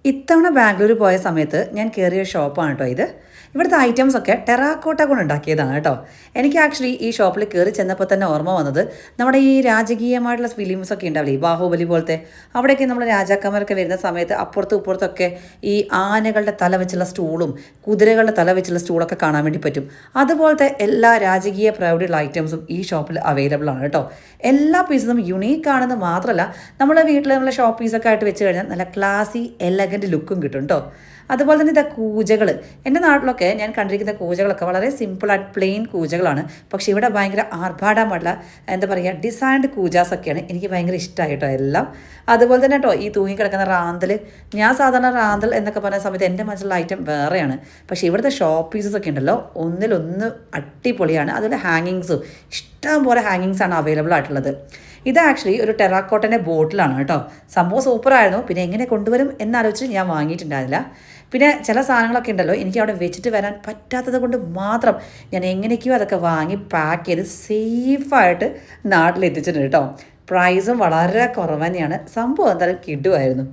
ഇത്തവണ ബാംഗ്ലൂർ പോയ സമയത്ത് ഞാൻ കയറിയ ഷോപ്പാണ് കേട്ടോ ഇത്. ഇവിടുത്തെ ഐറ്റംസ് ഒക്കെ ടെറാക്കോട്ട കൊണ്ട് ഉണ്ടാക്കിയതാണ് കേട്ടോ. എനിക്ക് ആക്ച്വലി ഈ ഷോപ്പിൽ കയറി ചെന്നപ്പോൾ തന്നെ ഓർമ്മ വന്നത് നമ്മുടെ ഈ രാജകീയമായിട്ടുള്ള ഫിലിംസ് ഒക്കെ ഉണ്ടാവില്ലേ, ഈ ബാഹുബലി പോലത്തെ. അവിടെയൊക്കെ നമ്മൾ രാജാക്കന്മാരൊക്കെ വരുന്ന സമയത്ത് അപ്പുറത്തും ഇപ്പുറത്തൊക്കെ ഈ ആനകളുടെ തല വെച്ചുള്ള സ്റ്റൂളും കുതിരകളുടെ തല വെച്ചുള്ള സ്റ്റൂളൊക്കെ കാണാൻ വേണ്ടി പറ്റും. അതുപോലത്തെ എല്ലാ രാജകീയ പ്രൗഢിയുള്ള ഐറ്റംസും ഈ ഷോപ്പിൽ അവൈലബിൾ ആണ് കേട്ടോ. എല്ലാ പീസും യുണീക്ക് ആണെന്ന് മാത്രമല്ല, നമ്മുടെ വീട്ടിൽ നമ്മളെ ഷോപ്പ് പീസൊക്കെ ആയിട്ട് വെച്ച് കഴിഞ്ഞാൽ നല്ല ക്ലാസി എലഗൻറ്റ് ലുക്കും കിട്ടും കേട്ടോ. അതുപോലെ തന്നെ ഇതാ കൂജകൾ. എൻ്റെ നാട്ടിലൊക്കെ ഞാൻ കണ്ടിരിക്കുന്ന കൂജകളൊക്കെ വളരെ സിമ്പിളായിട്ട് പ്ലെയിൻ കൂജകളാണ്. പക്ഷേ ഇവിടെ ഭയങ്കര ആർഭാടമുള്ള എന്താ പറയുക ഡിസൈൻഡ് കൂജാസൊക്കെയാണ്. എനിക്ക് ഭയങ്കര ഇഷ്ടമായി കേട്ടോ എല്ലാം. അതുപോലെ തന്നെ കേട്ടോ ഈ തൂങ്ങിക്കിടക്കുന്ന റാന്തൽ. ഞാൻ സാധാരണ റാന്തൽ എന്നൊക്കെ പറയുന്ന സമയത്ത് എൻ്റെ മനസ്സിലുള്ള ഐറ്റം വേറെയാണ്. പക്ഷേ ഇവിടുത്തെ ഷോപ്പ് പീസസ് ഒക്കെ ഉണ്ടല്ലോ ഒന്നിലൊന്ന് അടിപൊളിയാണ്. അതുപോലെ ഹാങ്ങിങ്സും ഇഷ്ടം പോലെ ഹാങ്ങിങ്സാണ് അവൈലബിൾ ആയിട്ടുള്ളത്. ഇത് ആക്ച്വലി ഒരു ടെറാക്കോട്ടൻ്റെ ബോട്ടിലാണ് കേട്ടോ. സംഭവം സൂപ്പറായിരുന്നു. പിന്നെ എങ്ങനെ കൊണ്ടുവരും എന്നാലോചിച്ച് ഞാൻ വാങ്ങിയിട്ടുണ്ടായിരുന്നില്ല. പിന്നെ ചില സാധനങ്ങളൊക്കെ ഉണ്ടല്ലോ എനിക്ക് അവിടെ വെച്ചിട്ട് വരാൻ പറ്റാത്തത് കൊണ്ട് മാത്രം ഞാൻ എങ്ങനെയൊക്കെയോ അതൊക്കെ വാങ്ങി പാക്ക് ചെയ്ത് സേഫായിട്ട് നാട്ടിലെത്തിച്ചിട്ടുണ്ട് കേട്ടോ. പ്രൈസും വളരെ കുറവ് തന്നെയാണ്. സംഭവം എന്തായാലും കിടുമായിരുന്നു.